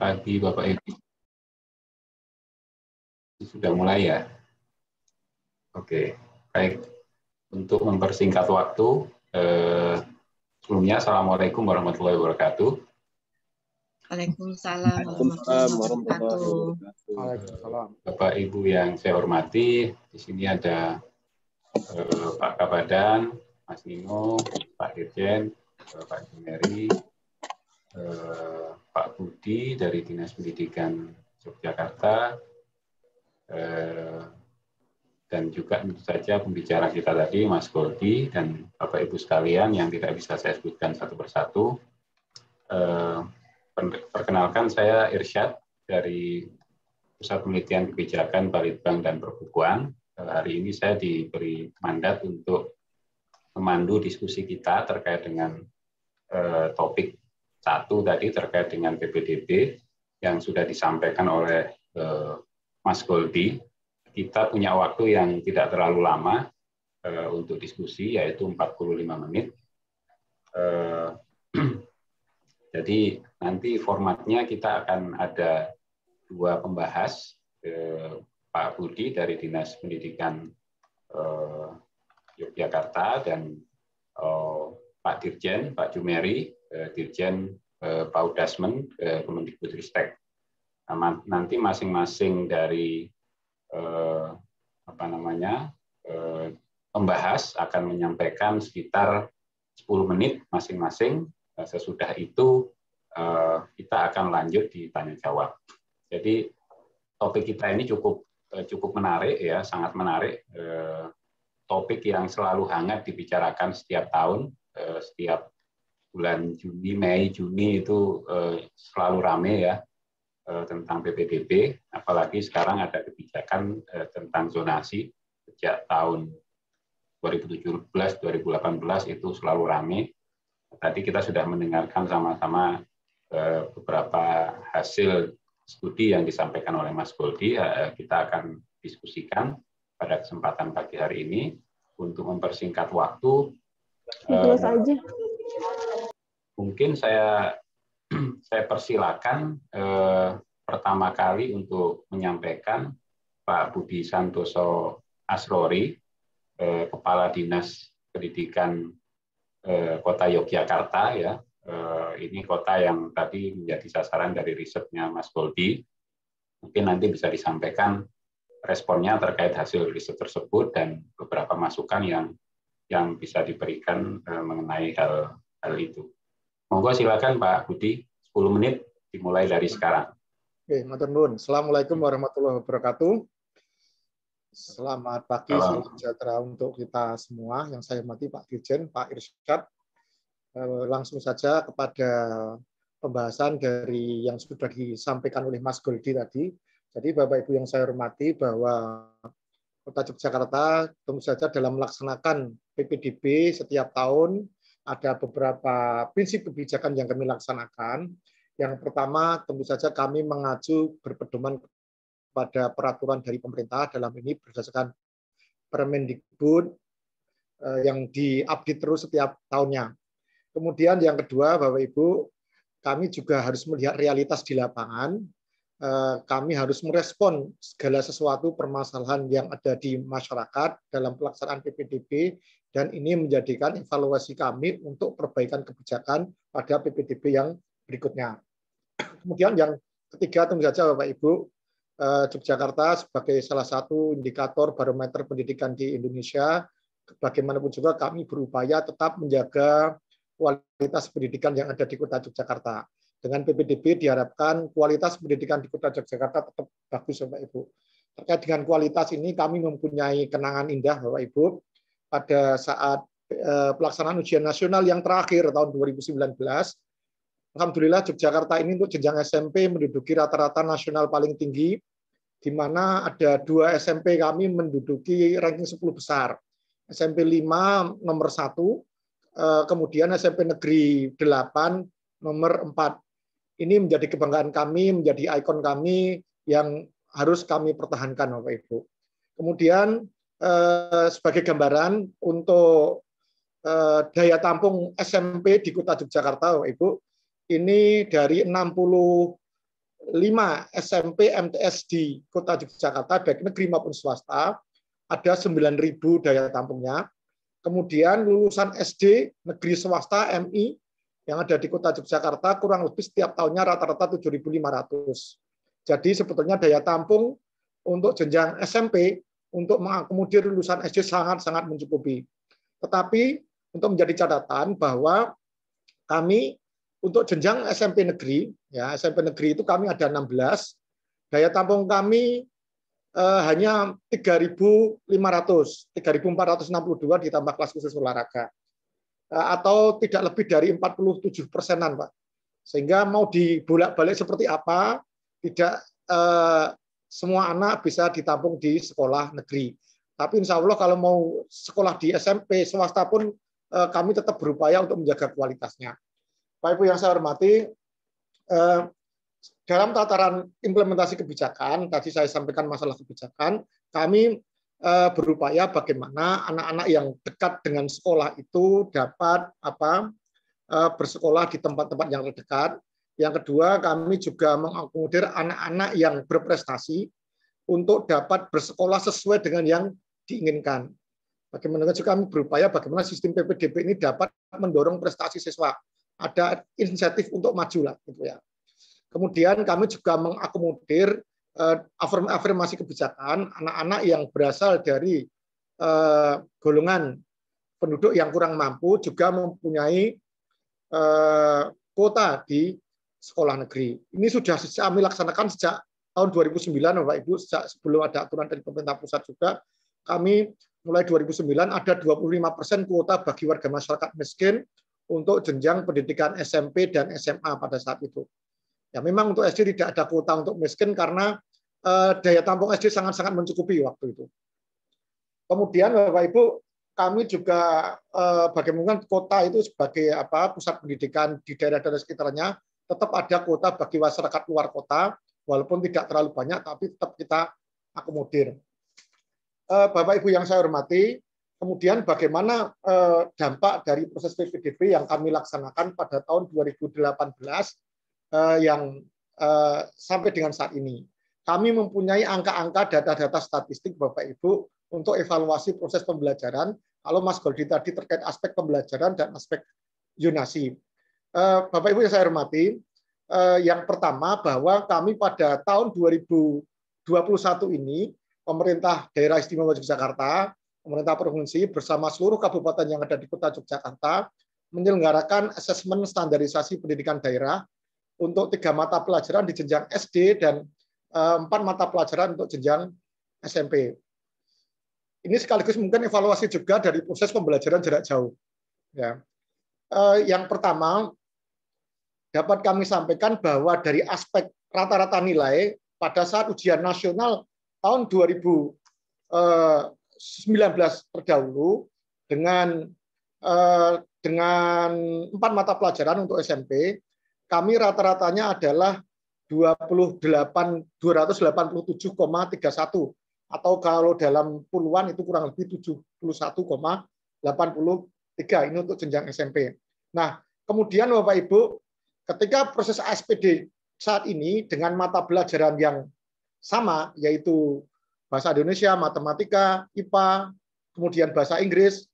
pagi Bapak Ibu. Sudah mulai ya? Oke, baik. Untuk mempersingkat waktu, sebelumnya Assalamualaikum warahmatullahi wabarakatuh. Waalaikumsalam warahmatullahi wabarakatuh. Bapak Ibu yang saya hormati, di sini ada Pak Kabadan, Mas Nino, Pak Dirjen, Pak Jumeri, Pak Budi dari Dinas Pendidikan Yogyakarta, dan juga tentu saja pembicara kita tadi, Mas Goldi, dan Bapak Ibu sekalian yang tidak bisa saya sebutkan satu persatu. Perkenalkan, saya Irsyad dari Pusat Penelitian Kebijakan Balitbank dan Perbukuan. Hari ini saya diberi mandat untuk memandu diskusi kita terkait dengan topik satu tadi terkait dengan PPDB yang sudah disampaikan oleh Mas Goldi. Kita punya waktu yang tidak terlalu lama untuk diskusi, yaitu 45 menit. Jadi nanti formatnya kita akan ada dua pembahas, Pak Budi dari Dinas Pendidikan Yogyakarta dan Pak Dirjen, Pak Jumeri, Dirjen Paudasmen Kemendikbudristek. Nanti masing-masing dari pembahas akan menyampaikan sekitar 10 menit masing-masing. Sesudah itu kita akan lanjut di tanya jawab. Jadi topik kita ini cukup menarik ya, sangat menarik. Topik yang selalu hangat dibicarakan setiap tahun, setiap bulan Juni, Mei, Juni itu selalu rame ya tentang PPDB. Apalagi sekarang ada kebijakan tentang zonasi sejak tahun 2017-2018 itu selalu rame. Tadi kita sudah mendengarkan sama-sama beberapa hasil studi yang disampaikan oleh Mas Goldi. Kita akan diskusikan pada kesempatan pagi hari ini untuk mempersingkat waktu. Mungkin saya persilakan pertama kali untuk menyampaikan Pak Budi Santoso Asrori, Kepala Dinas Pendidikan Kota Yogyakarta ya. Ini kota yang tadi menjadi sasaran dari risetnya Mas Goldi. Mungkin nanti bisa disampaikan responnya terkait hasil riset tersebut dan beberapa masukan yang bisa diberikan mengenai hal itu. Monggo silakan Pak Budi, 10 menit dimulai dari sekarang. Oke, matur nuwun. Assalamualaikum warahmatullahi wabarakatuh. Selamat pagi, salam sejahtera untuk kita semua. Yang saya hormati Pak Dirjen, Pak Irsyad. Langsung saja kepada pembahasan dari yang sudah disampaikan oleh Mas Goldi tadi. Jadi Bapak Ibu yang saya hormati, bahwa Kota Yogyakarta tentu saja dalam melaksanakan PPDB setiap tahun ada beberapa prinsip kebijakan yang kami laksanakan. Yang pertama tentu saja kami mengacu berpedoman pada peraturan dari pemerintah, dalam ini berdasarkan Permendikbud yang diupdate terus setiap tahunnya. Kemudian yang kedua, Bapak Ibu, kami juga harus melihat realitas di lapangan. Kami harus merespon segala sesuatu permasalahan yang ada di masyarakat dalam pelaksanaan PPDB, dan ini menjadikan evaluasi kami untuk perbaikan kebijakan pada PPDB yang berikutnya. Kemudian yang ketiga, tentu saja Bapak Ibu, Yogyakarta sebagai salah satu indikator barometer pendidikan di Indonesia, bagaimanapun juga kami berupaya tetap menjaga kualitas pendidikan yang ada di Kota Yogyakarta. Dengan PPDB diharapkan kualitas pendidikan di Kota Yogyakarta tetap bagus, Bapak Ibu. Terkait dengan kualitas ini, kami mempunyai kenangan indah, Bapak Ibu, pada saat pelaksanaan ujian nasional yang terakhir tahun 2019. Alhamdulillah Yogyakarta ini untuk jenjang SMP menduduki rata-rata nasional paling tinggi, di mana ada 2 SMP kami menduduki ranking 10 besar. SMP 5 nomor 1, kemudian SMP Negeri 8 nomor 4. Ini menjadi kebanggaan kami, menjadi ikon kami yang harus kami pertahankan, Bapak Ibu. Kemudian sebagai gambaran untuk daya tampung SMP di Kota Yogyakarta, Bapak Ibu, ini dari 60 SMP MTS di Kota Yogyakarta, baik negeri maupun swasta, ada 9.000 daya tampungnya. Kemudian lulusan SD negeri swasta MI yang ada di Kota Yogyakarta kurang lebih setiap tahunnya rata-rata 7.500. Jadi sebetulnya daya tampung untuk jenjang SMP untuk mengakomodir lulusan SD sangat-sangat mencukupi. Tetapi untuk menjadi catatan bahwa kami untuk jenjang SMP negeri, ya SMP negeri itu kami ada 16, daya tampung kami hanya 3.500, 3.462 ditambah kelas khusus olahraga, atau tidak lebih dari 47%-an, Pak. Sehingga mau dibolak-balik seperti apa, tidak semua anak bisa ditampung di sekolah negeri. Tapi insya Allah kalau mau sekolah di SMP swasta pun kami tetap berupaya untuk menjaga kualitasnya. Pak Ibu yang saya hormati, dalam tataran implementasi kebijakan, tadi saya sampaikan masalah kebijakan, kami berupaya bagaimana anak-anak yang dekat dengan sekolah itu dapat bersekolah di tempat-tempat yang terdekat. Yang kedua, kami juga mengakomodir anak-anak yang berprestasi untuk dapat bersekolah sesuai dengan yang diinginkan. Bagaimana juga kami berupaya bagaimana sistem PPDB ini dapat mendorong prestasi siswa. Ada insentif untuk maju lah, gitu ya. Kemudian kami juga mengakomodir afirmasi kebijakan anak-anak yang berasal dari golongan penduduk yang kurang mampu juga mempunyai kuota di sekolah negeri. Ini sudah kami laksanakan sejak tahun 2009, Bapak Ibu, sejak sebelum ada aturan dari pemerintah pusat juga. Kami mulai 2009 ada 25% kuota bagi warga masyarakat miskin untuk jenjang pendidikan SMP dan SMA pada saat itu. Ya memang untuk SD tidak ada kuota untuk miskin karena daya tampung SD sangat-sangat mencukupi waktu itu. Kemudian Bapak Ibu, kami juga bagaimana kota itu sebagai pusat pendidikan di daerah-daerah sekitarnya tetap ada kuota bagi masyarakat luar kota, walaupun tidak terlalu banyak, tapi tetap kita akomodir. Bapak Ibu yang saya hormati, kemudian bagaimana dampak dari proses PPDB yang kami laksanakan pada tahun 2018 yang sampai dengan saat ini. Kami mempunyai angka-angka data-data statistik Bapak Ibu untuk evaluasi proses pembelajaran. Kalau Mas Goldi tadi terkait aspek pembelajaran dan aspek zonasi. Bapak Ibu yang saya hormati, yang pertama bahwa kami pada tahun 2021 ini, pemerintah daerah istimewa Yogyakarta, pemerintah provinsi bersama seluruh kabupaten yang ada di Kota Yogyakarta menyelenggarakan asesmen standarisasi pendidikan daerah untuk 3 mata pelajaran di jenjang SD dan 4 mata pelajaran untuk jenjang SMP. Ini sekaligus mungkin evaluasi juga dari proses pembelajaran jarak jauh. Ya. Yang pertama, dapat kami sampaikan bahwa dari aspek rata-rata nilai pada saat ujian nasional tahun 2019 terdahulu dengan 4 mata pelajaran untuk SMP, kami rata-ratanya adalah 287,31 atau kalau dalam puluhan itu kurang lebih 71,83 ini untuk jenjang SMP. Nah, kemudian Bapak Ibu, ketika proses ASPD saat ini dengan mata pelajaran yang sama, yaitu bahasa Indonesia, matematika, IPA, kemudian bahasa Inggris.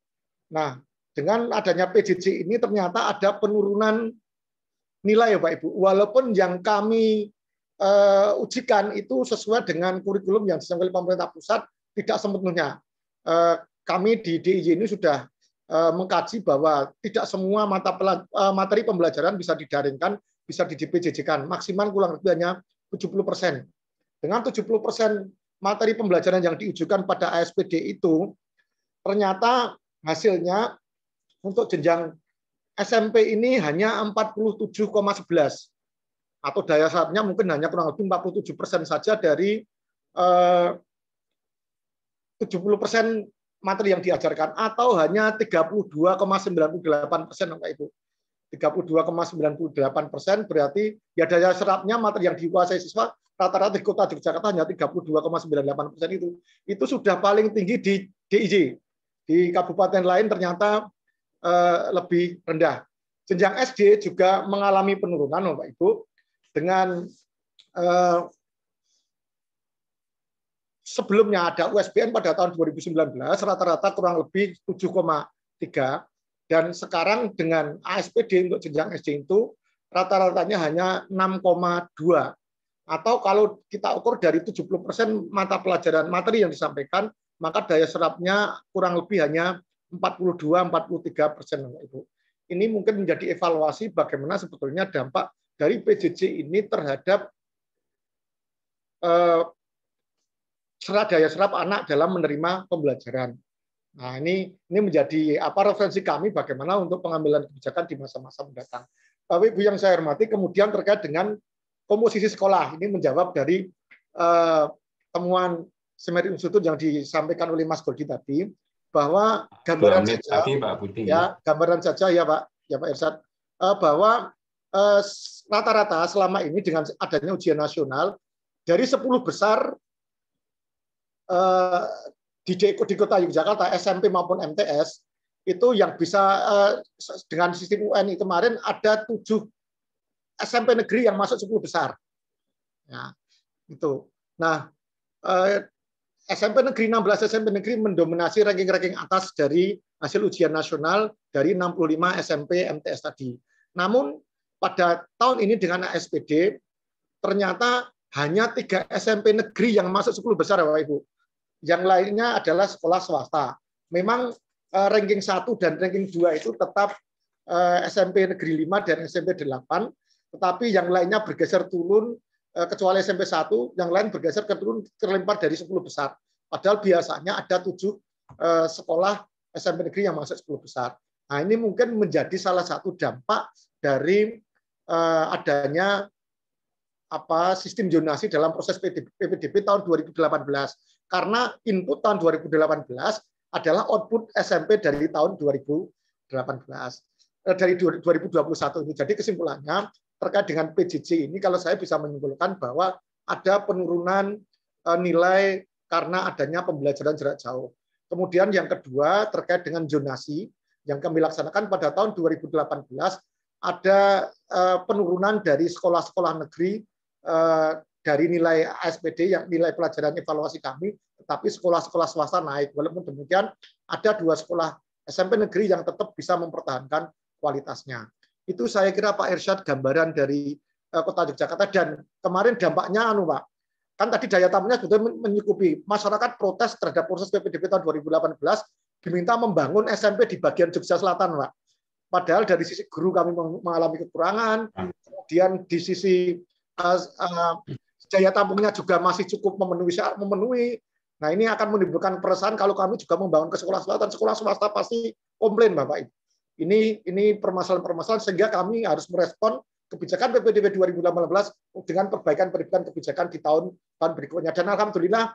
Nah, dengan adanya PJJ ini ternyata ada penurunan nilai ya Pak Ibu. Walaupun yang kami ujikan itu sesuai dengan kurikulum yang disampaikan pemerintah pusat, tidak sepenuhnya. Kami di DIY ini sudah mengkaji bahwa tidak semua materi pembelajaran bisa didaringkan, bisa di-PJJ-kan. Maksimal kurang lebih hanya 70%. Dengan 70% materi pembelajaran yang diujikan pada ASPD itu, ternyata hasilnya untuk jenjang SMP ini hanya 47,11. Atau daya saatnya mungkin hanya kurang lebih 47% saja dari 70% materi yang diajarkan, atau hanya 32,98%, Pak Ibu. 32,98% berarti ya daya serapnya materi yang dikuasai siswa rata-rata di Kota Yogyakarta hanya 32,98% itu sudah paling tinggi di DIY. Di kabupaten lain ternyata lebih rendah. Jenjang SD juga mengalami penurunan, Bapak Ibu, dengan sebelumnya ada USBN pada tahun 2019 rata-rata kurang lebih 7,3 dan sekarang dengan ASPD untuk jenjang SD itu rata-ratanya hanya 6,2 atau kalau kita ukur dari 70% mata pelajaran materi yang disampaikan maka daya serapnya kurang lebih hanya 42-43%. Ibu. Ini mungkin menjadi evaluasi bagaimana sebetulnya dampak dari PJJ ini terhadap daya serap anak dalam menerima pembelajaran. Nah, ini menjadi referensi kami bagaimana untuk pengambilan kebijakan di masa-masa mendatang. Bapak Ibu yang saya hormati, kemudian terkait dengan komposisi sekolah, ini menjawab dari temuan Semeri Institute yang disampaikan oleh Mas Goldi tadi, bahwa gambaran saja, tadi, Pak Budi. Ya, gambaran saja ya Pak Irsyad, bahwa rata-rata selama ini dengan adanya ujian nasional dari 10 besar di Kota Yogyakarta, SMP maupun MTS, itu yang bisa dengan sistem UN kemarin ada 7 SMP negeri yang masuk 10 besar. Ya, itu. Nah, SMP negeri 16 SMP negeri mendominasi ranking-ranking atas dari hasil ujian nasional dari 65 SMP MTS tadi. Namun pada tahun ini dengan ASPD ternyata hanya 3 SMP negeri yang masuk 10 besar, Bapak Ibu. Yang lainnya adalah sekolah swasta. Memang ranking 1 dan ranking 2 itu tetap SMP negeri 5 dan SMP 8, tetapi yang lainnya bergeser turun, kecuali SMP 1, yang lain bergeser terlempar dari 10 besar. Padahal biasanya ada 7 sekolah SMP negeri yang masuk 10 besar. Nah, ini mungkin menjadi salah satu dampak dari adanya sistem zonasi dalam proses PPDB tahun 2018. Karena input tahun 2018 adalah output SMP dari tahun 2018. Dari 2021 ini. Jadi kesimpulannya terkait dengan PJJ ini kalau saya bisa menyimpulkan bahwa ada penurunan nilai karena adanya pembelajaran jarak jauh. Kemudian yang kedua terkait dengan zonasi yang kami laksanakan pada tahun 2018 ada penurunan dari sekolah-sekolah negeri dari nilai ASPD yang nilai pelajaran evaluasi kami, tetapi sekolah-sekolah swasta naik. Walaupun demikian ada 2 sekolah SMP negeri yang tetap bisa mempertahankan kualitasnya. Itu saya kira Pak Irsyad gambaran dari Kota Yogyakarta dan kemarin dampaknya Pak. Kan tadi daya tampungnya sudah menyukupi. Masyarakat protes terhadap proses PPDB tahun 2018 diminta membangun SMP di bagian Jogja Selatan, Pak. Padahal dari sisi guru kami mengalami kekurangan, kemudian di sisi daya tampungnya juga masih cukup memenuhi. Nah, ini akan menimbulkan keresahan kalau kami juga membangun ke sekolah selatan, sekolah swasta pasti komplain, Bapak Ibu. Ini permasalahan-permasalahan sehingga kami harus merespon kebijakan PPDB 2018 dengan perbaikan kebijakan di tahun berikutnya. Dan alhamdulillah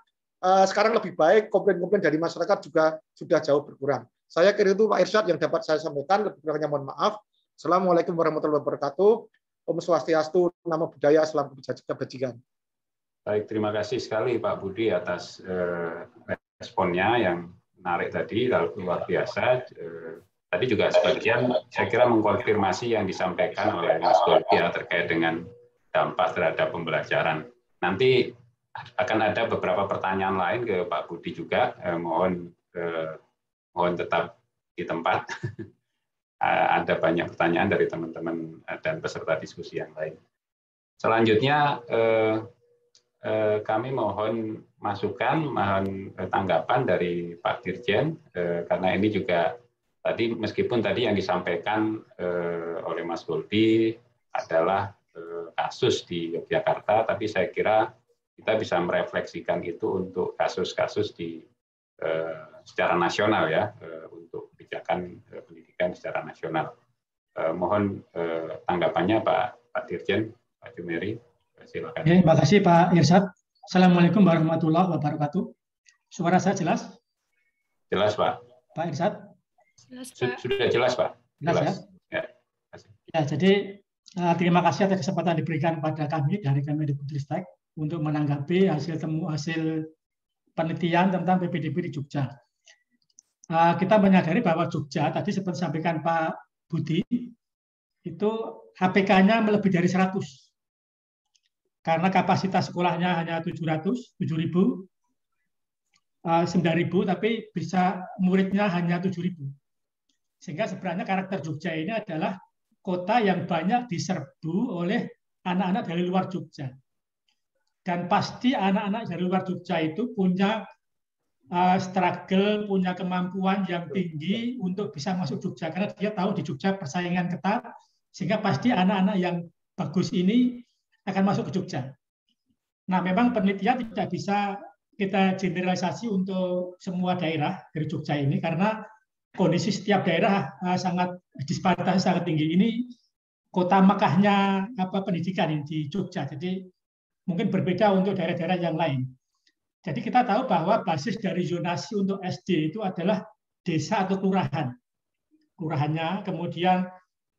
sekarang lebih baik, komplain-komplain dari masyarakat juga sudah jauh berkurang. Saya kira itu Pak Irsyad yang dapat saya sampaikan, lebih kurangnya mohon maaf. Assalamualaikum warahmatullahi wabarakatuh. Om Swastiastu, Namo Buddhaya, Salam Kebajikan. Baik, terima kasih sekali Pak Budi atas responnya yang menarik tadi, luar biasa. Tadi juga sebagian saya kira mengkonfirmasi yang disampaikan oleh Mas Goldi terkait dengan dampak terhadap pembelajaran. Nanti akan ada beberapa pertanyaan lain ke Pak Budi juga. Mohon tetap di tempat. Ada banyak pertanyaan dari teman-teman dan peserta diskusi yang lain. Selanjutnya kami mohon masukan, mohon tanggapan dari Pak Dirjen, karena ini juga tadi meskipun tadi yang disampaikan oleh Mas Goldi adalah kasus di Yogyakarta, tapi saya kira kita bisa merefleksikan itu untuk kasus-kasus di secara nasional ya, untuk kebijakan pendidikan secara nasional. Mohon tanggapannya Pak Dirjen, Pak Jumeri, silakan. Terima kasih Pak Irsyad. Assalamualaikum warahmatullahi wabarakatuh. Suara saya jelas? Jelas Pak. Pak Irsyad? Jelas, Pak. Sudah jelas Pak. Jelas ya? Ya, jadi terima kasih atas kesempatan diberikan pada kami dari Kemendikbudristek untuk menanggapi hasil penelitian tentang PPDB di Jogja. Kita menyadari bahwa Jogja tadi seperti disampaikan Pak Budi itu HPK-nya lebih dari 100. karena kapasitas sekolahnya hanya 7.000, tapi bisa muridnya hanya 7.000. Sehingga sebenarnya karakter Jogja ini adalah kota yang banyak diserbu oleh anak-anak dari luar Jogja. Dan pasti anak-anak dari luar Jogja itu punya struggle, punya kemampuan yang tinggi untuk bisa masuk Jogja. Karena dia tahu di Jogja persaingan ketat, sehingga pasti anak-anak yang bagus ini akan masuk ke Jogja. Nah, memang penelitian tidak bisa kita generalisasi untuk semua daerah dari Jogja ini, karena kondisi setiap daerah sangat disparitas sangat tinggi. Ini kota Mekahnya pendidikan ini di Jogja, jadi mungkin berbeda untuk daerah-daerah yang lain. Jadi kita tahu bahwa basis dari zonasi untuk SD itu adalah desa atau kelurahan. Kelurahannya, kemudian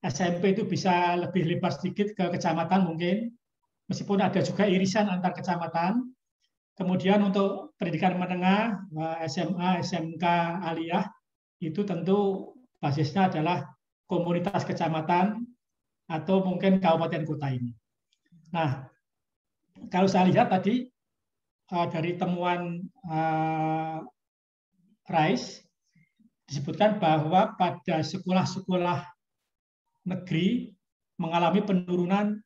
SMP itu bisa lebih lebar sedikit ke kecamatan mungkin, meskipun ada juga irisan antar kecamatan. Kemudian untuk pendidikan menengah, SMA, SMK, aliyah, itu tentu basisnya adalah komunitas kecamatan atau mungkin kabupaten kota ini. Nah, kalau saya lihat tadi dari temuan Rice disebutkan bahwa pada sekolah-sekolah negeri mengalami penurunan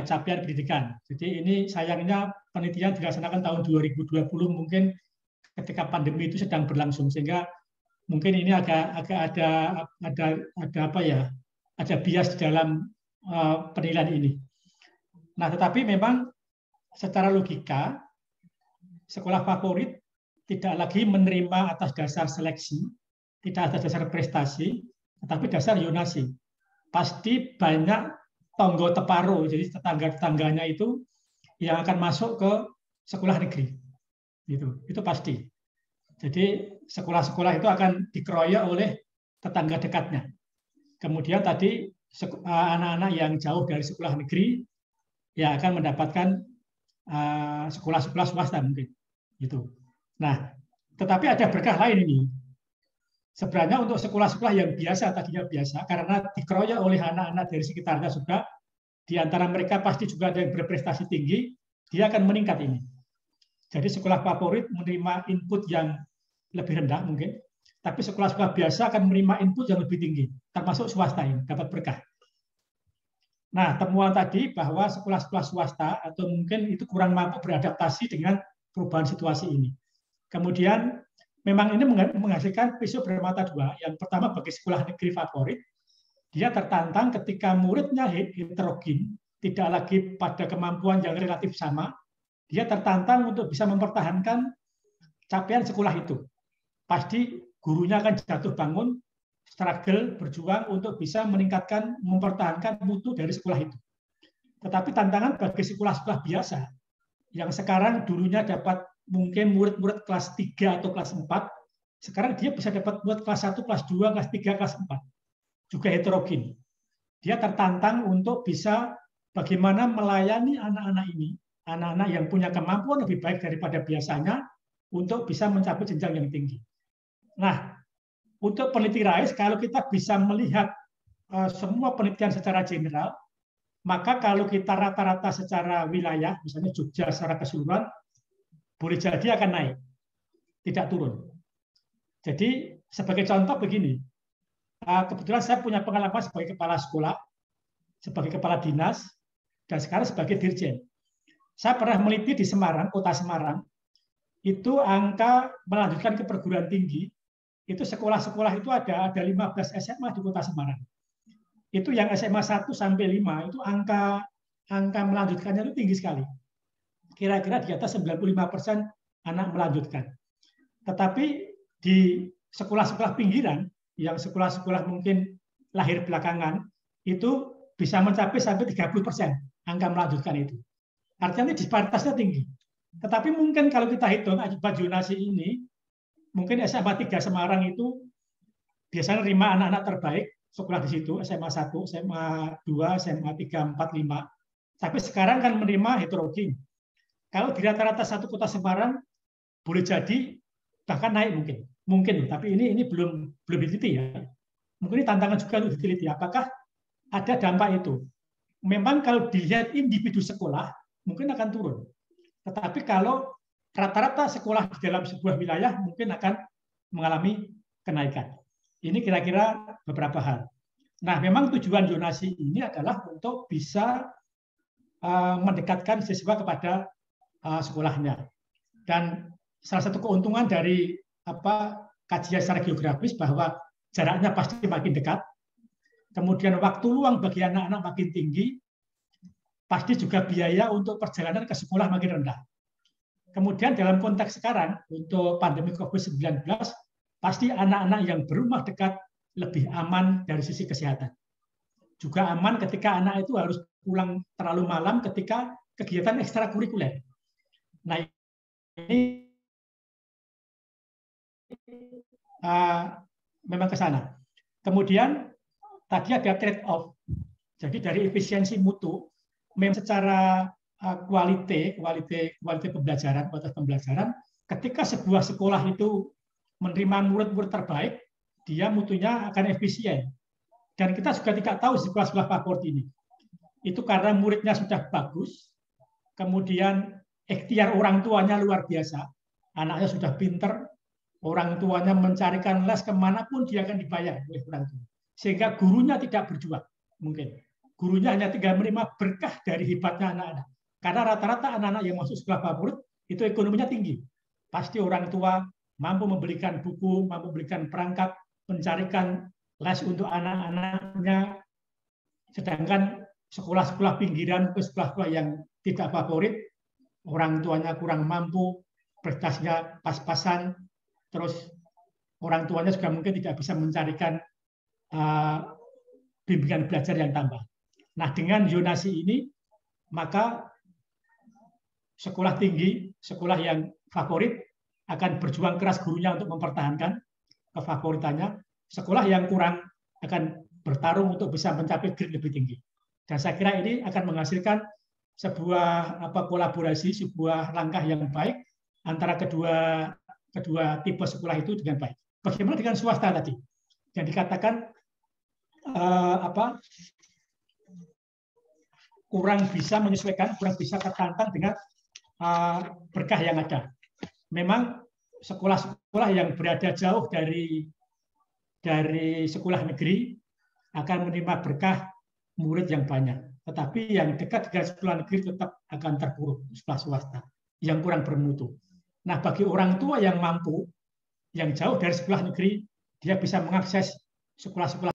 capaian pendidikan. Jadi ini sayangnya penelitian dilaksanakan tahun 2020 mungkin ketika pandemi itu sedang berlangsung, sehingga mungkin ini agak ada bias di dalam penilaian ini. Nah, tetapi memang secara logika sekolah favorit tidak lagi menerima atas dasar seleksi, tidak atas dasar prestasi, tetapi dasar zonasi. Pasti banyak tonggo teparo, jadi tetangga-tetangganya itu yang akan masuk ke sekolah negeri. Itu pasti. Jadi sekolah-sekolah itu akan dikeroyok oleh tetangga dekatnya. Kemudian tadi anak-anak yang jauh dari sekolah negeri ya akan mendapatkan sekolah-sekolah swasta mungkin. Gitu. Nah, tetapi ada berkah lain ini. Sebenarnya untuk sekolah-sekolah yang biasa, tadinya biasa, karena dikeroyok oleh anak-anak dari sekitarnya juga, di antara mereka pasti juga ada yang berprestasi tinggi, dia akan meningkat ini. Jadi sekolah favorit menerima input yang lebih rendah mungkin, tapi sekolah-sekolah biasa akan menerima input yang lebih tinggi, termasuk swasta ini, dapat berkah. Nah, temuan tadi bahwa sekolah-sekolah swasta atau mungkin itu kurang mampu beradaptasi dengan perubahan situasi ini. Kemudian memang ini menghasilkan pisau bermata dua. Yang pertama bagi sekolah negeri favorit, dia tertantang ketika muridnya heterogen, tidak lagi pada kemampuan yang relatif sama, dia tertantang untuk bisa mempertahankan capaian sekolah itu. Pasti gurunya akan jatuh bangun, struggle, berjuang untuk bisa meningkatkan, mempertahankan mutu dari sekolah itu. Tetapi tantangan bagi sekolah-sekolah biasa, yang sekarang dulunya dapat mungkin murid-murid kelas 3 atau kelas 4, sekarang dia bisa dapat murid kelas 1, kelas 2, kelas 3, kelas 4. Juga heterogen. Dia tertantang untuk bisa bagaimana melayani anak-anak ini, anak-anak yang punya kemampuan lebih baik daripada biasanya, untuk bisa mencapai jenjang yang tinggi. Nah, untuk peneliti Rice, kalau kita bisa melihat semua penelitian secara general, maka kalau kita rata-rata secara wilayah, misalnya Jogja secara keseluruhan, boleh jadi akan naik, tidak turun. Jadi sebagai contoh begini, kebetulan saya punya pengalaman sebagai kepala sekolah, sebagai kepala dinas, dan sekarang sebagai dirjen. Saya pernah meneliti di Semarang, kota Semarang, itu angka melanjutkan ke perguruan tinggi, itu sekolah-sekolah itu ada 15 SMA di kota Semarang. Itu yang SMA 1 sampai 5, itu angka melanjutkannya itu tinggi sekali. Kira-kira di atas 95% anak melanjutkan. Tetapi di sekolah-sekolah pinggiran, yang sekolah-sekolah mungkin lahir belakangan, itu bisa mencapai sampai 30% angka melanjutkan itu. Artinya disparitasnya tinggi. Tetapi mungkin kalau kita hitung akibat zonasi ini, mungkin SMA 3 Semarang itu biasanya terima anak-anak terbaik sekolah di situ, SMA 1, SMA 2, SMA 3, 4, 5. Tapi sekarang kan menerima heterogen. Kalau di rata-rata satu kota Semarang, boleh jadi bahkan naik mungkin. Tapi ini belum diteliti ya. Mungkin ini tantangan juga untuk diteliti. Apakah ada dampak itu? memang kalau dilihat individu sekolah mungkin akan turun. Tetapi kalau rata-rata sekolah di dalam sebuah wilayah mungkin akan mengalami kenaikan. Ini kira-kira beberapa hal. Nah, memang tujuan zonasi ini adalah untuk bisa mendekatkan siswa kepada sekolahnya. Dan salah satu keuntungan dari kajian secara geografis bahwa jaraknya pasti makin dekat, kemudian waktu luang bagi anak-anak makin tinggi, pasti juga biaya untuk perjalanan ke sekolah makin rendah. Kemudian dalam konteks sekarang, untuk pandemi COVID-19, pasti anak-anak yang berumah dekat lebih aman dari sisi kesehatan. Juga aman ketika anak itu harus pulang terlalu malam ketika kegiatan ekstrakurikuler. Nah, ini memang ke sana. Kemudian tadi ada trade-off. Jadi dari efisiensi mutu, memang secara kualitas pembelajaran, kualitas pembelajaran, ketika sebuah sekolah itu menerima murid-murid terbaik, dia mutunya akan efisien. Dan kita juga tidak tahu sekolah-sekolah favorit ini. Itu karena muridnya sudah bagus, kemudian ikhtiar orang tuanya luar biasa, anaknya sudah pinter, orang tuanya mencarikan les kemanapun dia akan dibayar oleh orang tua. Sehingga gurunya tidak berjuang, mungkin. Gurunya hanya tinggal menerima berkah dari hebatnya anak-anak. Karena rata-rata anak-anak yang masuk sekolah favorit itu ekonominya tinggi. Pasti orang tua mampu membelikan buku, mampu membelikan perangkat, mencarikan les untuk anak-anaknya. Sedangkan sekolah-sekolah pinggiran, sekolah-sekolah yang tidak favorit, orang tuanya kurang mampu, prestasinya pas-pasan, terus orang tuanya juga mungkin tidak bisa mencarikan bimbingan belajar yang tambah. Nah, dengan zonasi ini, maka sekolah tinggi, sekolah yang favorit akan berjuang keras gurunya untuk mempertahankan kefavoritannya. Sekolah yang kurang akan bertarung untuk bisa mencapai grade lebih tinggi. Dan saya kira ini akan menghasilkan sebuah kolaborasi, sebuah langkah yang baik antara kedua tipe sekolah itu dengan baik. Bagaimana dengan swasta tadi? Yang dikatakan kurang bisa menyesuaikan, kurang bisa tertantang dengan berkah yang ada. Memang sekolah-sekolah yang berada jauh dari sekolah negeri akan menerima berkah murid yang banyak. Tetapi yang dekat dengan sekolah negeri tetap akan terpuruk sekolah swasta yang kurang bermutu. Nah, bagi orang tua yang mampu, yang jauh dari sekolah negeri, dia bisa mengakses sekolah-sekolah.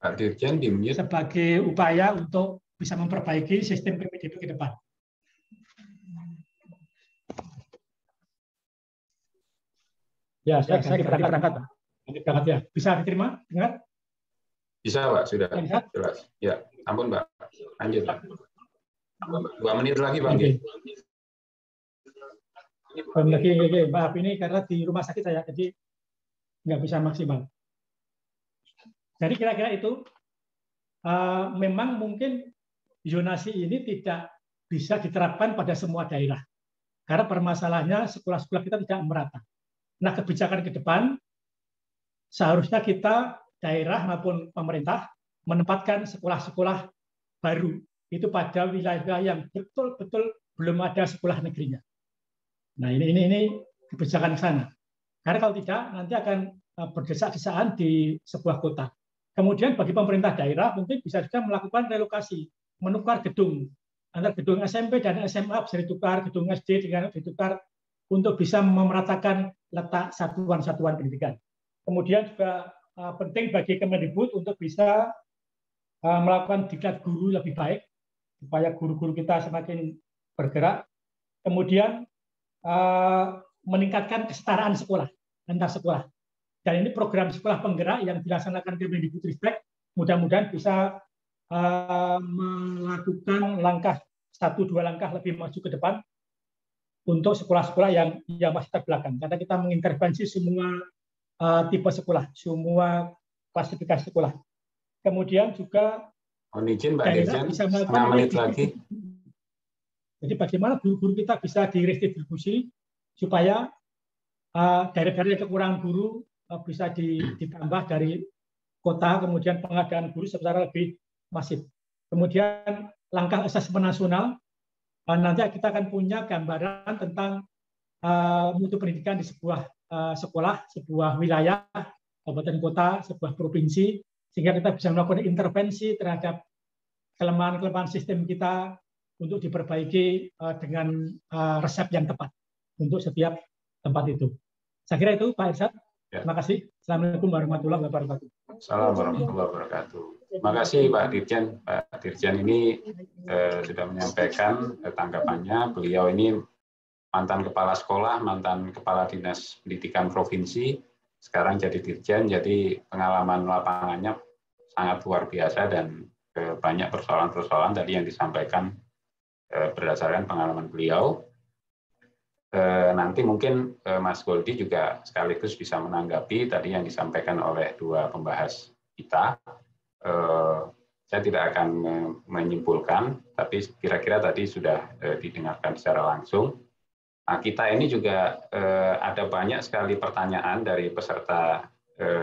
Pak Dirjen di-mute. Sebagai upaya untuk bisa memperbaiki sistem PPDB ke depan. Ya, saya berangkat. Berangkat ya. Bisa diterima? Dengar? Bisa, Pak. Sudah. Jelas. Ya, ampun, Pak. Lanjut, Pak. 2 menit lagi, Bang. Okay. Oke. Maaf, ini karena di rumah sakit saya, jadi nggak bisa maksimal. Jadi kira-kira itu memang mungkin zonasi ini tidak bisa diterapkan pada semua daerah. Karena permasalahannya sekolah-sekolah kita tidak merata. Nah, kebijakan ke depan seharusnya kita daerah maupun pemerintah menempatkan sekolah-sekolah baru itu pada wilayah yang betul-betul belum ada sekolah negerinya. Nah, ini kebijakan sana. Karena kalau tidak nanti akan berdesak-desakan di sebuah kota. Kemudian bagi pemerintah daerah mungkin bisa juga melakukan relokasi, menukar gedung antara gedung SMP dan SMA bisa ditukar, gedung SD dengan ditukar untuk bisa memeratakan letak satuan-satuan pendidikan. Kemudian juga penting bagi Kemendikbud untuk bisa melakukan diklat guru lebih baik supaya guru-guru kita semakin bergerak. Kemudian meningkatkan kesetaraan sekolah antar sekolah. Dan ini program sekolah penggerak yang dilaksanakan Kemendikbudristek mudah-mudahan bisa melakukan langkah 1-2 langkah lebih maju ke depan untuk sekolah-sekolah yang masih terbelakang. Karena kita mengintervensi semua tipe sekolah, semua klasifikasi sekolah. Kemudian juga izin Pak Dirjen, 1 menit lagi. Jadi bagaimana guru-guru kita bisa direstribusi supaya daerah-daerah kekurangan guru bisa ditambah dari kota, kemudian pengadaan guru secara lebih masif. Kemudian langkah asesmen nasional, nanti kita akan punya gambaran tentang mutu pendidikan di sebuah sekolah, sebuah wilayah, kabupaten kota, sebuah provinsi, sehingga kita bisa melakukan intervensi terhadap kelemahan-kelemahan sistem kita untuk diperbaiki dengan resep yang tepat untuk setiap tempat itu. Saya kira itu Pak Irsyad. Terima kasih. Assalamualaikum warahmatullahi wabarakatuh. Assalamualaikum warahmatullahi wabarakatuh. Terima kasih Pak Dirjen. Pak Dirjen ini sudah menyampaikan tanggapannya. Beliau ini mantan kepala sekolah, mantan kepala dinas pendidikan provinsi, sekarang jadi dirjen, jadi pengalaman lapangannya sangat luar biasa dan banyak persoalan-persoalan tadi yang disampaikan berdasarkan pengalaman beliau. Nanti mungkin Mas Goldi juga sekaligus bisa menanggapi tadi yang disampaikan oleh dua pembahas kita. Saya tidak akan menyimpulkan, tapi kira-kira tadi sudah didengarkan secara langsung. Nah, kita ini juga ada banyak sekali pertanyaan dari peserta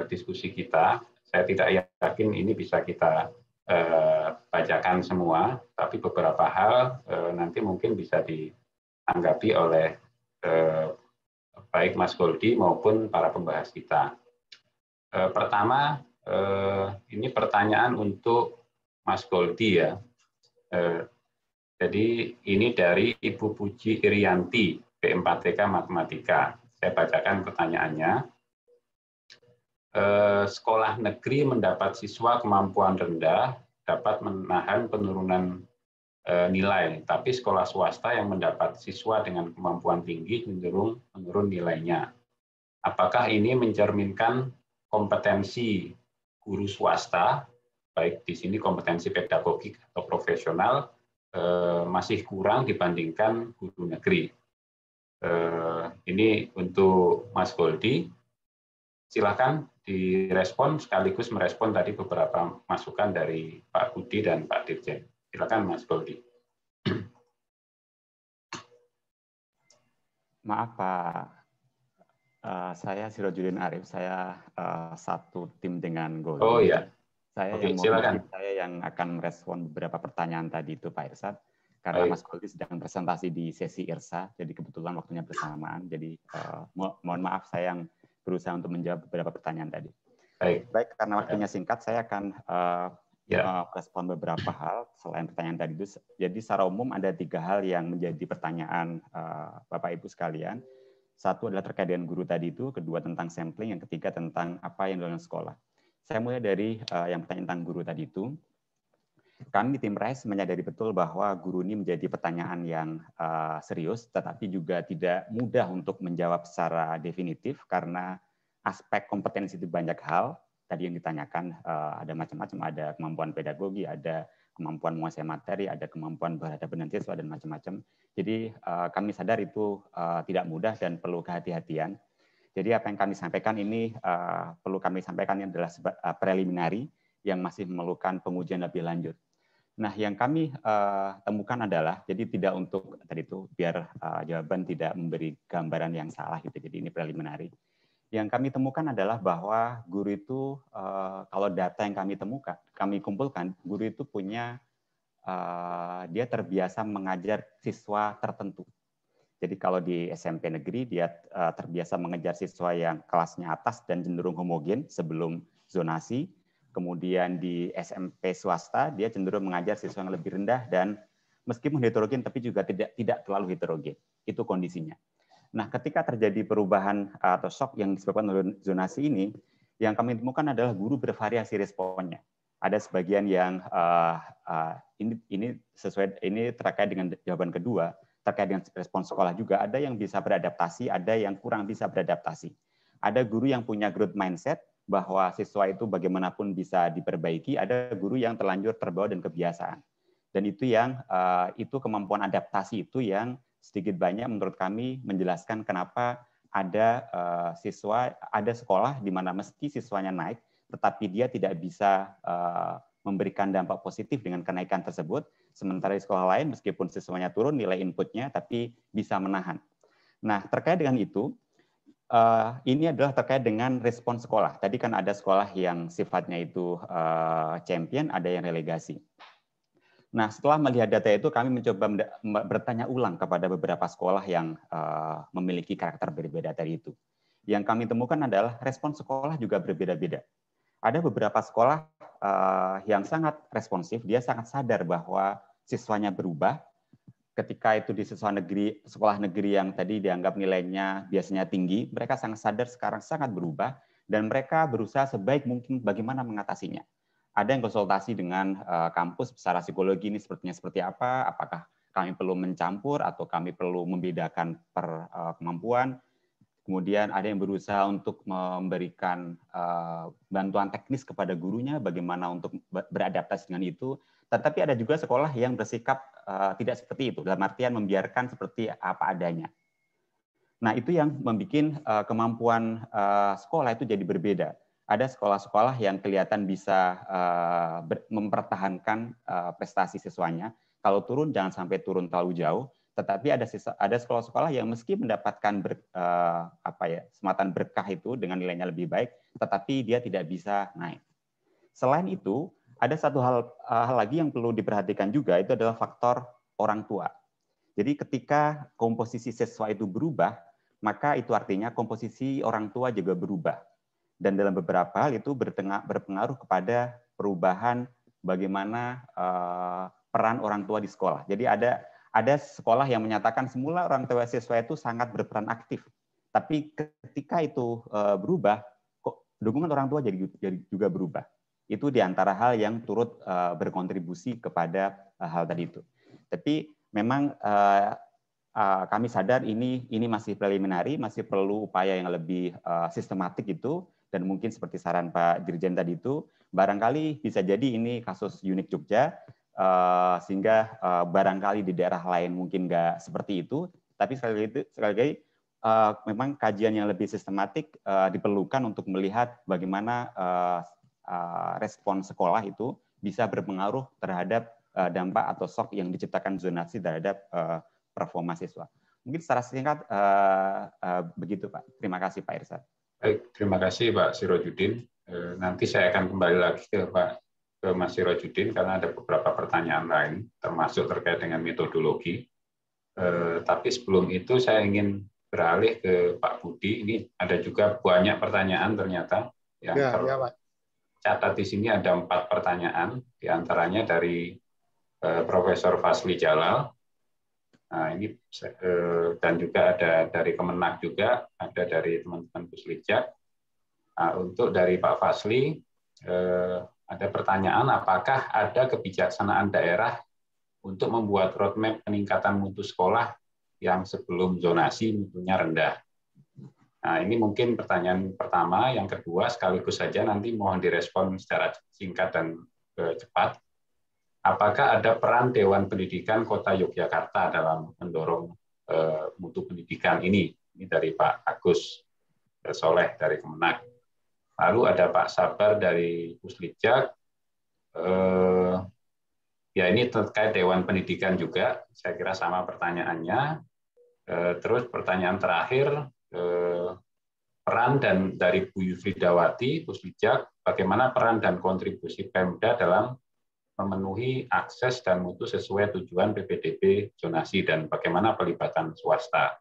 diskusi kita. Saya tidak yakin ini bisa kita bacakan semua, tapi beberapa hal nanti mungkin bisa ditanggapi oleh baik Mas Goldi maupun para pembahas kita. Pertama, ini pertanyaan untuk Mas Goldi ya. Jadi ini dari Ibu Puji Irianti, P4TK Matematika. Saya bacakan pertanyaannya. Sekolah negeri mendapat siswa kemampuan rendah dapat menahan penurunan nilai, tapi sekolah swasta yang mendapat siswa dengan kemampuan tinggi cenderung menurun nilainya. Apakah ini mencerminkan kompetensi guru swasta, baik di sini kompetensi pedagogik atau profesional, masih kurang dibandingkan guru negeri? Ini untuk Mas Goldi. Silakan direspon sekaligus merespon tadi beberapa masukan dari Pak Budi dan Pak Dirjen. Silakan Mas Goldi. Maaf Pak, saya Sirojudin Arif, saya satu tim dengan Goldi. Oh iya. Saya yang akan merespon beberapa pertanyaan tadi itu Pak Irsyad, karena Mas Goldi sedang presentasi di sesi IRSA, jadi kebetulan waktunya bersamaan. Jadi mohon maaf saya yang berusaha untuk menjawab beberapa pertanyaan tadi. Baik, karena waktunya singkat, saya akan respon beberapa hal selain pertanyaan tadi itu. Jadi secara umum ada 3 hal yang menjadi pertanyaan Bapak Ibu sekalian. Satu adalah terkait dengan guru tadi itu, kedua tentang sampling, yang ketiga tentang apa yang dilakukan sekolah. Saya mulai dari yang pertanyaan tentang guru tadi itu. Kami di tim RISE menyadari betul bahwa guru ini menjadi pertanyaan yang serius, tetapi juga tidak mudah untuk menjawab secara definitif karena aspek kompetensi itu banyak hal. Tadi yang ditanyakan ada macam-macam, ada kemampuan pedagogi, ada kemampuan menguasai materi, ada kemampuan berhadapan dengan siswa, dan macam-macam. Jadi kami sadar itu tidak mudah dan perlu kehati-hatian. Jadi apa yang kami sampaikan ini perlu kami sampaikan ini adalah preliminary yang masih memerlukan pengujian lebih lanjut. Nah, yang kami temukan adalah, jadi tidak untuk tadi itu biar jawaban tidak memberi gambaran yang salah gitu. Jadi ini preliminary. Yang kami temukan adalah bahwa guru itu, kalau data yang kami kumpulkan, guru itu punya, dia terbiasa mengajar siswa tertentu. Jadi kalau di SMP negeri, dia terbiasa mengajar siswa yang kelasnya atas dan cenderung homogen sebelum zonasi. Kemudian di SMP swasta, dia cenderung mengajar siswa yang lebih rendah dan meskipun heterogen, tapi juga tidak terlalu heterogen. Itu kondisinya. Nah, ketika terjadi perubahan atau shock yang disebabkan oleh zonasi ini, yang kami temukan adalah guru bervariasi responnya. Ada sebagian yang ini terkait dengan jawaban kedua, terkait dengan respon sekolah juga. Ada yang bisa beradaptasi, ada yang kurang bisa beradaptasi. Ada guru yang punya growth mindset bahwa siswa itu bagaimanapun bisa diperbaiki. Ada guru yang terlanjur terbawa dan kebiasaan. Dan itu yang itu kemampuan adaptasi itu yang sedikit banyak menurut kami menjelaskan kenapa ada sekolah di mana meski siswanya naik, tetapi dia tidak bisa memberikan dampak positif dengan kenaikan tersebut, sementara di sekolah lain meskipun siswanya turun nilai inputnya, tapi bisa menahan. Nah, terkait dengan itu, ini adalah terkait dengan respon sekolah. Tadi kan ada sekolah yang sifatnya itu champion, ada yang relegasi. Nah, setelah melihat data itu, kami mencoba bertanya ulang kepada beberapa sekolah yang memiliki karakter berbeda dari itu. Yang kami temukan adalah respon sekolah juga berbeda-beda. Ada beberapa sekolah yang sangat responsif, dia sangat sadar bahwa siswanya berubah. Ketika itu di sekolah negeri yang tadi dianggap nilainya biasanya tinggi, mereka sangat sadar sekarang sangat berubah, dan mereka berusaha sebaik mungkin bagaimana mengatasinya. Ada yang konsultasi dengan kampus secara psikologi ini seperti apa, apakah kami perlu mencampur atau kami perlu membedakan per kemampuan. Kemudian ada yang berusaha untuk memberikan bantuan teknis kepada gurunya, bagaimana untuk beradaptasi dengan itu. Tetapi ada juga sekolah yang bersikap tidak seperti itu, dalam artian membiarkan seperti apa adanya. Nah, itu yang membuat kemampuan sekolah itu jadi berbeda. Ada sekolah-sekolah yang kelihatan bisa mempertahankan prestasi siswanya. Kalau turun, jangan sampai turun terlalu jauh. Tetapi ada sekolah-sekolah yang meski mendapatkan semacam berkah itu dengan nilainya lebih baik, tetapi dia tidak bisa naik. Selain itu, ada satu hal lagi yang perlu diperhatikan juga, itu adalah faktor orang tua. Jadi ketika komposisi siswa itu berubah, maka itu artinya komposisi orang tua juga berubah. Dan dalam beberapa hal itu berpengaruh kepada perubahan bagaimana peran orang tua di sekolah. Jadi ada sekolah yang menyatakan semula orang tua siswa itu sangat berperan aktif, tapi ketika itu berubah, dukungan orang tua jadi juga berubah. Itu di antara hal yang turut berkontribusi kepada hal tadi itu. Tapi memang kami sadar ini masih preliminary, masih perlu upaya yang lebih sistematik itu, dan mungkin seperti saran Pak Dirjen tadi itu, barangkali bisa jadi ini kasus unik Jogja. Sehingga barangkali di daerah lain mungkin nggak seperti itu, tapi sekali lagi memang kajian yang lebih sistematik diperlukan untuk melihat bagaimana respon sekolah itu bisa berpengaruh terhadap dampak atau shock yang diciptakan zonasi terhadap performa siswa. Mungkin secara singkat begitu, Pak. Terima kasih, Pak Irsad. Baik, terima kasih Pak Sirojudin. Nanti saya akan kembali lagi ke Mas Sirojudin karena ada beberapa pertanyaan lain, termasuk terkait dengan metodologi. Tapi sebelum itu saya ingin beralih ke Pak Budi. Ini ada juga banyak pertanyaan ternyata. Yang tercatat di sini ada 4 pertanyaan, diantaranya dari Profesor Fasli Jalal. Nah, ini dan juga ada dari Kemenak juga, ada dari teman-teman Puslijak. Nah, untuk dari Pak Fasli, ada pertanyaan, apakah ada kebijaksanaan daerah untuk membuat roadmap peningkatan mutu sekolah yang sebelum zonasi mutunya rendah? Nah, ini mungkin pertanyaan pertama. Yang kedua, sekaligus saja nanti mohon direspon secara singkat dan cepat. Apakah ada peran Dewan Pendidikan Kota Yogyakarta dalam mendorong mutu pendidikan ini? Ini dari Pak Agus Soleh dari Kemenak. Lalu ada Pak Sabar dari Puslijak. Ya, ini terkait Dewan Pendidikan juga, saya kira sama pertanyaannya. Terus pertanyaan terakhir, peran dari Bu Yufridawati, Puslijak, bagaimana peran dan kontribusi Pemda dalam memenuhi akses dan mutu sesuai tujuan PPDB zonasi dan bagaimana pelibatan swasta.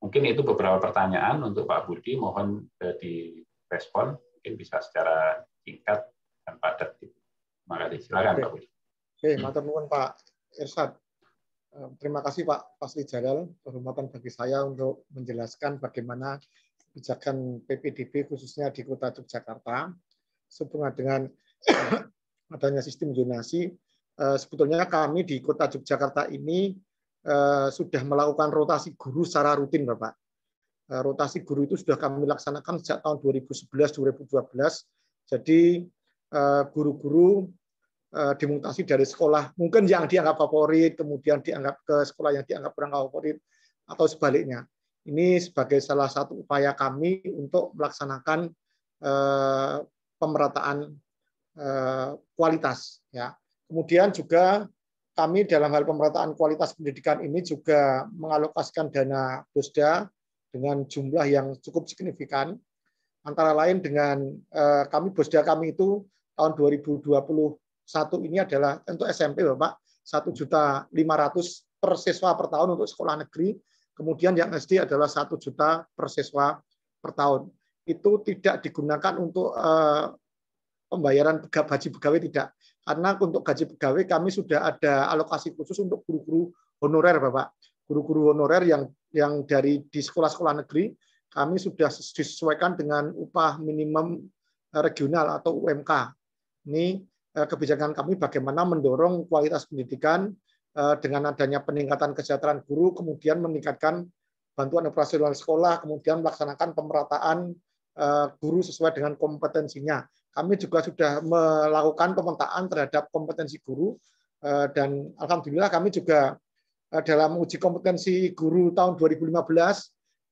Mungkin itu beberapa pertanyaan untuk Pak Budi, mohon direspon, mungkin bisa secara singkat dan padat. Terima kasih. Silakan Pak Budi. Oke, matur nuwun Pak Irsad. Terima kasih Pak Fasli Jalal, kehormatan bagi saya untuk menjelaskan bagaimana kebijakan PPDB khususnya di Kota Yogyakarta sehubungan dengan adanya sistem zonasi. Sebetulnya kami di Kota Yogyakarta ini sudah melakukan rotasi guru secara rutin, Bapak. Rotasi guru itu sudah kami laksanakan sejak tahun 2011-2012. Jadi guru-guru dimutasi dari sekolah mungkin yang dianggap favorit, kemudian dianggap ke sekolah yang dianggap kurang favorit, atau sebaliknya. Ini sebagai salah satu upaya kami untuk melaksanakan pemerataan kualitas. Ya. Kemudian juga kami dalam hal pemerataan kualitas pendidikan ini juga mengalokasikan dana BOSDA dengan jumlah yang cukup signifikan. Antara lain dengan BOSDA kami itu tahun 2021 ini adalah untuk SMP Bapak 1.500.000 per siswa per tahun untuk sekolah negeri. Kemudian yang SD adalah 1 juta per siswa per tahun. Itu tidak digunakan untuk pembayaran gaji pegawai tidak. Karena untuk gaji pegawai kami sudah ada alokasi khusus untuk guru-guru honorer, Bapak. Guru-guru honorer yang di sekolah-sekolah negeri kami sudah disesuaikan dengan upah minimum regional atau UMK. Ini kebijakan kami bagaimana mendorong kualitas pendidikan dengan adanya peningkatan kesejahteraan guru, kemudian meningkatkan bantuan operasional sekolah, kemudian melaksanakan pemerataan guru sesuai dengan kompetensinya. Kami juga sudah melakukan pemetaan terhadap kompetensi guru dan alhamdulillah kami juga dalam uji kompetensi guru tahun 2015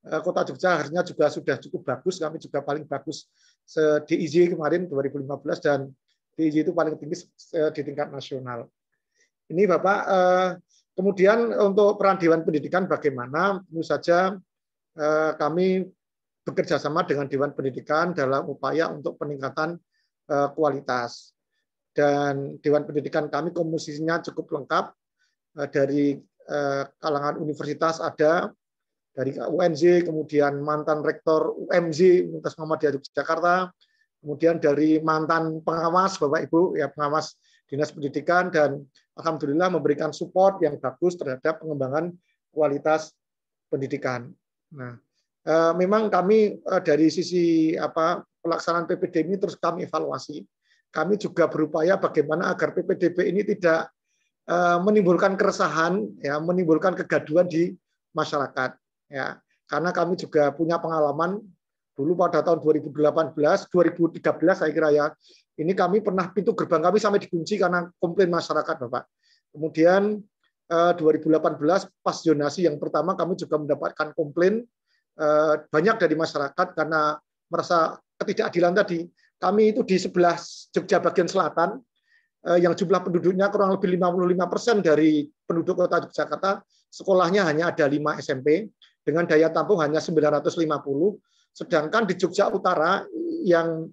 Kota Jogja akhirnya juga sudah cukup bagus. Kami juga paling bagus DIJ kemarin 2015 dan DIJ itu paling tinggi di tingkat nasional. Ini Bapak. Kemudian untuk peran Dewan Pendidikan bagaimana? Tentu saja kami bekerja sama dengan Dewan Pendidikan dalam upaya untuk peningkatan kualitas. Dan Dewan Pendidikan kami komposisinya cukup lengkap, dari kalangan universitas ada, dari UNJ, kemudian mantan rektor UMJ Universitas Muhammadiyah Yogyakarta, kemudian dari mantan pengawas Bapak Ibu, ya pengawas Dinas Pendidikan, dan alhamdulillah memberikan support yang bagus terhadap pengembangan kualitas pendidikan. Nah, memang kami dari sisi pelaksanaan PPDB ini terus kami evaluasi. Kami juga berupaya bagaimana agar PPDB ini tidak menimbulkan keresahan, ya, menimbulkan kegaduhan di masyarakat. Ya, karena kami juga punya pengalaman dulu pada tahun 2013 saya kira ya. Ini kami pernah pintu gerbang kami sampai dikunci karena komplain masyarakat, Bapak. Kemudian 2018 pas zonasi yang pertama kami juga mendapatkan komplain banyak dari masyarakat karena merasa ketidakadilan tadi. Kami itu di sebelah Jogja bagian selatan yang jumlah penduduknya kurang lebih 55% dari penduduk Kota Yogyakarta, sekolahnya hanya ada 5 SMP dengan daya tampung hanya 950, sedangkan di Jogja Utara yang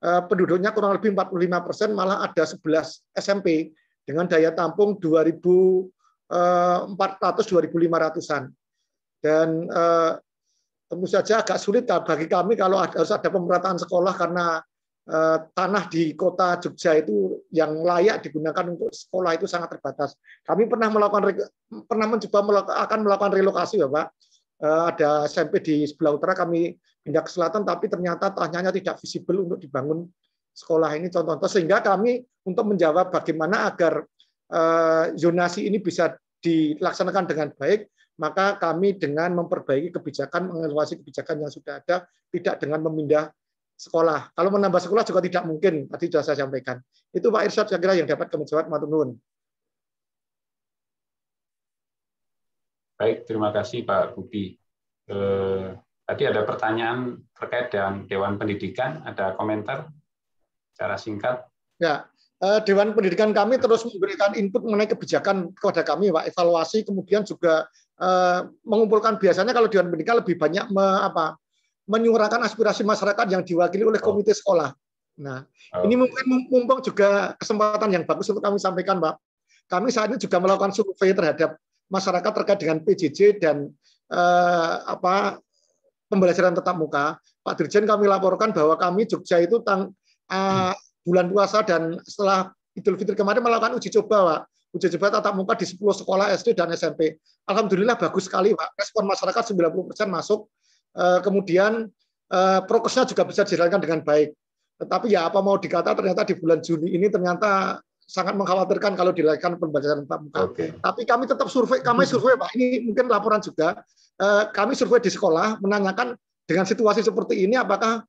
penduduknya kurang lebih 45% malah ada 11 SMP dengan daya tampung 2.400-2.500-an. Dan tentu saja agak sulit bagi kami kalau harus ada pemerataan sekolah karena tanah di kota Jogja itu yang layak digunakan untuk sekolah itu sangat terbatas. Kami pernah akan melakukan relokasi, Bapak. Ada SMP di sebelah utara, kami pindah ke selatan, tapi ternyata tanahnya tidak visible untuk dibangun sekolah ini, contoh-contoh. Sehingga kami untuk menjawab bagaimana agar zonasi ini bisa dilaksanakan dengan baik, maka kami dengan memperbaiki kebijakan, mengevaluasi kebijakan yang sudah ada, tidak dengan memindah sekolah. Kalau menambah sekolah juga tidak mungkin, tadi sudah saya sampaikan. Itu Pak Irsyad saya kira yang dapat kami jawab. Matur nuwun. Baik, terima kasih Pak Budi. Tadi ada pertanyaan terkait dengan Dewan Pendidikan, ada komentar secara singkat? Ya, Dewan Pendidikan kami terus memberikan input mengenai kebijakan kepada kami, Pak. Evaluasi, kemudian juga mengumpulkan, biasanya kalau Dewan Pendidikan lebih banyak menyuarakan aspirasi masyarakat yang diwakili oleh komite sekolah. Nah, ini mungkin mumpung juga kesempatan yang bagus untuk kami sampaikan, Pak. Kami saat ini juga melakukan survei terhadap masyarakat terkait dengan PJJ dan pembelajaran tatap muka. Pak Dirjen kami laporkan bahwa kami Jogja itu bulan puasa dan setelah Idul Fitri kemarin melakukan uji coba, Pak. Uji coba tatap muka di 10 sekolah SD dan SMP. Alhamdulillah bagus sekali, Pak. Respon masyarakat 90% masuk. Kemudian prokesnya juga bisa dijalankan dengan baik. Tetapi ya apa mau dikata, ternyata di bulan Juni ini ternyata sangat mengkhawatirkan kalau dilakukan pembelajaran tatap muka. Tapi kami tetap survei, Pak. Ini mungkin laporan juga. Kami survei di sekolah menanyakan dengan situasi seperti ini apakah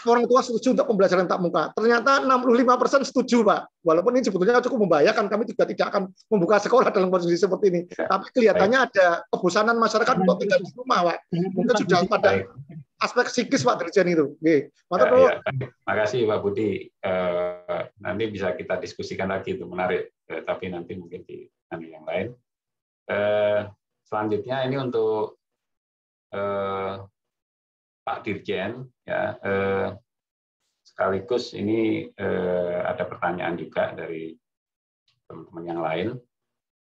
orang tua setuju untuk pembelajaran tatap muka. Ternyata 65% setuju, Pak. Walaupun ini sebetulnya cukup membahayakan, kami juga tidak akan membuka sekolah dalam kondisi seperti ini. Tapi kelihatannya ada kebosanan masyarakat untuk tinggal di rumah, Pak. Mungkin sudah pada aspek psikis Pak Dirjen itu. Ya, terima kasih Pak Budi. Nanti bisa kita diskusikan lagi, itu menarik. Tapi nanti mungkin di yang lain. Selanjutnya ini untuk Pak Dirjen, ya. Sekaligus ini ada pertanyaan juga dari teman-teman yang lain.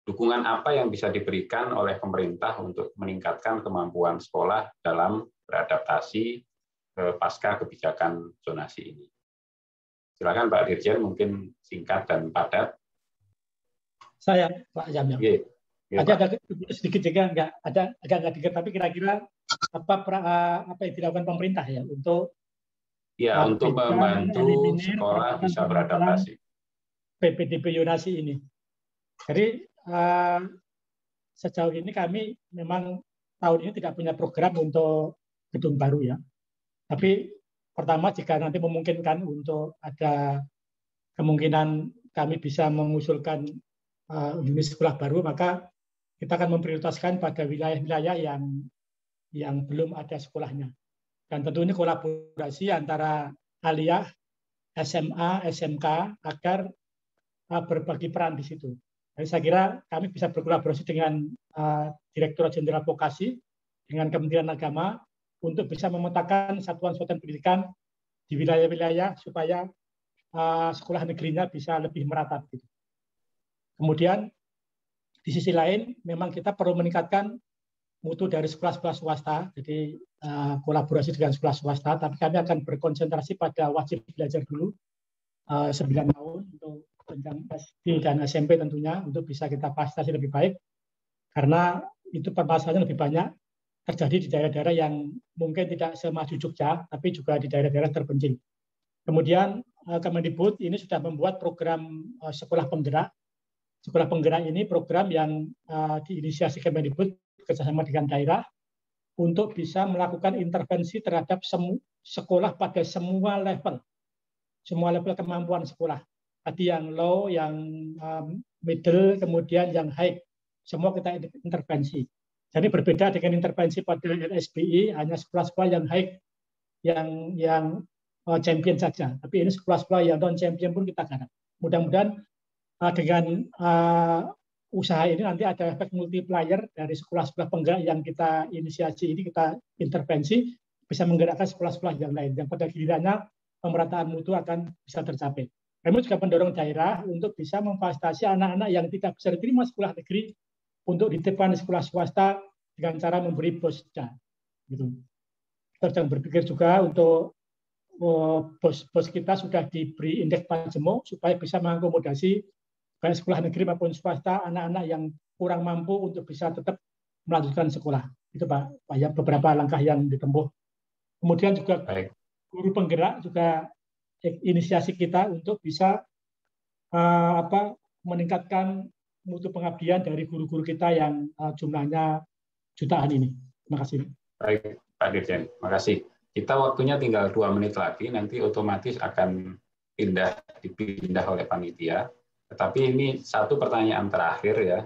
Dukungan apa yang bisa diberikan oleh pemerintah untuk meningkatkan kemampuan sekolah dalam beradaptasi pasca kebijakan zonasi ini? Silakan Pak Dirjen, mungkin singkat dan padat. Saya Pak Jamil. Ya, ada sedikit juga agak dikit, tapi kira-kira apa yang dilakukan pemerintah ya untuk membantu sekolah bisa beradaptasi. PPDB zonasi ini. Jadi sejauh ini kami memang tahun ini tidak punya program untuk gedung baru ya. Tapi pertama, jika nanti memungkinkan untuk ada kemungkinan kami bisa mengusulkan unit sekolah baru, maka kita akan memprioritaskan pada wilayah-wilayah yang belum ada sekolahnya. Dan tentunya kolaborasi antara aliyah, SMA, SMK agar berbagi peran di situ. Jadi saya kira kami bisa berkolaborasi dengan Direktorat Jenderal Vokasi, dengan Kementerian Agama, untuk bisa memetakan satuan-satuan pendidikan di wilayah-wilayah supaya sekolah negerinya bisa lebih merata. Kemudian di sisi lain, memang kita perlu meningkatkan mutu dari sekolah-sekolah swasta, jadi kolaborasi dengan sekolah swasta, tapi kami akan berkonsentrasi pada wajib belajar dulu 9 tahun untuk jenjang SD dan SMP tentunya, untuk bisa kita fasilitasi lebih baik, karena itu permasalahannya lebih banyak terjadi di daerah-daerah yang mungkin tidak semaju Jogja, tapi juga di daerah-daerah terpencil. Kemudian Kemendikbud ini sudah membuat program sekolah penggerak. Sekolah penggerak ini program yang diinisiasi Kemendikbud kerjasama dengan daerah untuk bisa melakukan intervensi terhadap sekolah pada semua level kemampuan sekolah. Tadi yang low, yang middle, kemudian yang high, semua kita intervensi. Jadi berbeda dengan intervensi pada LSBI, hanya sekolah-sekolah yang high, yang champion saja. Tapi ini sekolah-sekolah yang non champion pun kita garap. Mudah-mudahan dengan usaha ini nanti ada efek multiplier dari sekolah-sekolah penggerak yang kita inisiasi ini, kita intervensi, bisa menggerakkan sekolah-sekolah yang lain, yang pada gilirannya pemerataan mutu akan bisa tercapai. Kami juga mendorong daerah untuk bisa memfasilitasi anak-anak yang tidak bisa diterima sekolah negeri untuk dititipkan di sekolah swasta dengan cara memberi bosnya. Gitu. Kita sedang berpikir juga untuk bos kita sudah diberi indeks Pajemuk supaya bisa mengakomodasi baik sekolah negeri maupun swasta anak-anak yang kurang mampu untuk bisa tetap melanjutkan sekolah. Itu Pak, ya, beberapa langkah yang ditempuh. Kemudian juga guru penggerak juga inisiasi kita untuk bisa meningkatkan mutu pengabdian dari guru-guru kita yang jumlahnya jutaan ini. Terima kasih. Baik, Pak Dirjen. Terima kasih. Kita waktunya tinggal 2 menit lagi, nanti otomatis akan dipindah oleh panitia. Tetapi ini satu pertanyaan terakhir ya,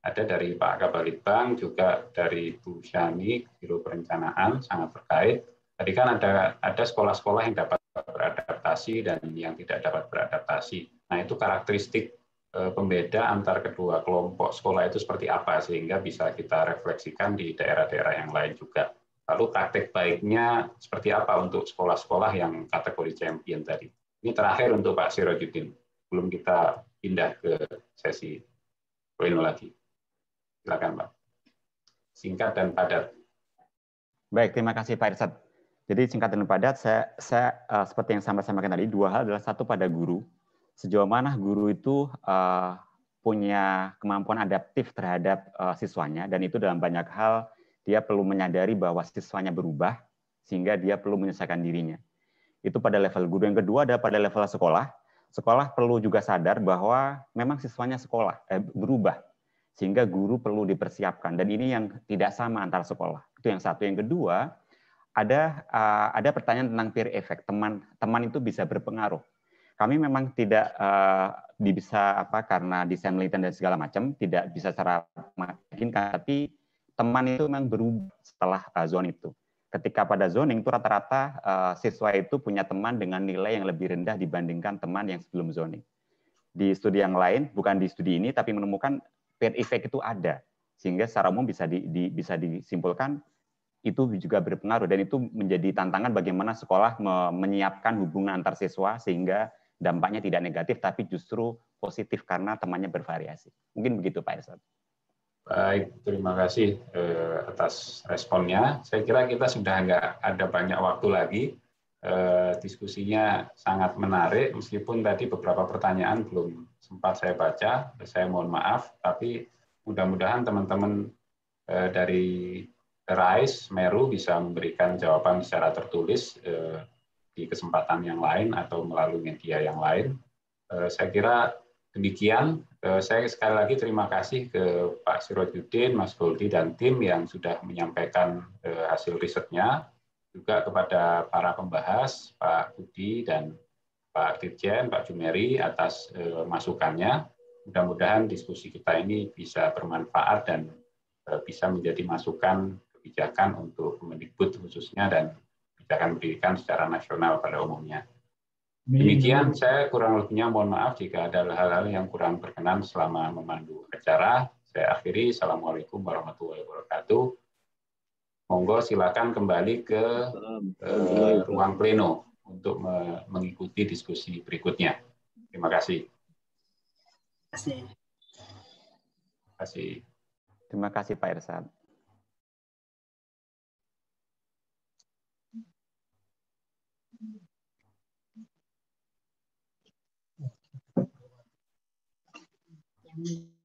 ada dari Pak Kabalitbang, juga dari Bu Syani, Biro Perencanaan, sangat terkait. Tadi kan ada sekolah-sekolah yang dapat beradaptasi dan yang tidak dapat beradaptasi. Nah, itu karakteristik pembeda antar kedua kelompok sekolah itu seperti apa, sehingga bisa kita refleksikan di daerah-daerah yang lain juga. Lalu praktek baiknya seperti apa untuk sekolah-sekolah yang kategori champion tadi. Ini terakhir untuk Pak Sirojudin, belum kita pindah ke sesi pleno lagi. Silakan Pak. Singkat dan padat. Baik, terima kasih Pak Irsad. Jadi singkat dan padat, saya seperti yang saya sampaikan tadi, 2 hal adalah satu pada guru. Sejauh mana guru itu punya kemampuan adaptif terhadap siswanya, dan itu dalam banyak hal dia perlu menyadari bahwa siswanya berubah, sehingga dia perlu menyesuaikan dirinya. Itu pada level guru. Yang kedua adalah pada level sekolah. Sekolah perlu juga sadar bahwa memang siswanya berubah, sehingga guru perlu dipersiapkan. Dan ini yang tidak sama antara sekolah. Itu yang satu. Yang kedua, ada pertanyaan tentang peer effect. Teman itu bisa berpengaruh. Kami memang tidak bisa karena desain militer dan segala macam tidak bisa secara meyakinkan, tapi teman itu memang berubah setelah zone itu. ketika pada zoning itu rata-rata siswa itu punya teman dengan nilai yang lebih rendah dibandingkan teman yang sebelum zoning. Di studi yang lain, bukan di studi ini, tapi menemukan peer effect itu ada, sehingga secara umum bisa disimpulkan itu juga berpengaruh, dan itu menjadi tantangan bagaimana sekolah menyiapkan hubungan antar siswa sehingga dampaknya tidak negatif tapi justru positif karena temannya bervariasi. Mungkin begitu Pak Irsad. Baik, terima kasih atas responnya. Saya kira kita sudah nggak ada banyak waktu lagi. Diskusinya sangat menarik, meskipun tadi beberapa pertanyaan belum sempat saya baca. Saya mohon maaf, tapi mudah-mudahan teman-teman dari RISE Meru bisa memberikan jawaban secara tertulis di kesempatan yang lain atau melalui media yang lain. Saya kira demikian. Saya sekali lagi terima kasih ke Pak Sirojudin, Mas Goldi, dan tim yang sudah menyampaikan hasil risetnya, juga kepada para pembahas, Pak Budi dan Pak Dirjen, Pak Jumeri atas masukannya. Mudah-mudahan diskusi kita ini bisa bermanfaat dan bisa menjadi masukan kebijakan untuk Kemendikbud khususnya dan kebijakan pendidikan secara nasional pada umumnya. Demikian, saya kurang lebihnya mohon maaf jika ada hal-hal yang kurang berkenan selama memandu acara. Saya akhiri. Assalamualaikum warahmatullahi wabarakatuh. Monggo silakan kembali ke ruang pleno untuk mengikuti diskusi berikutnya. Terima kasih. Terima kasih. Terima kasih Pak Irsad. Yang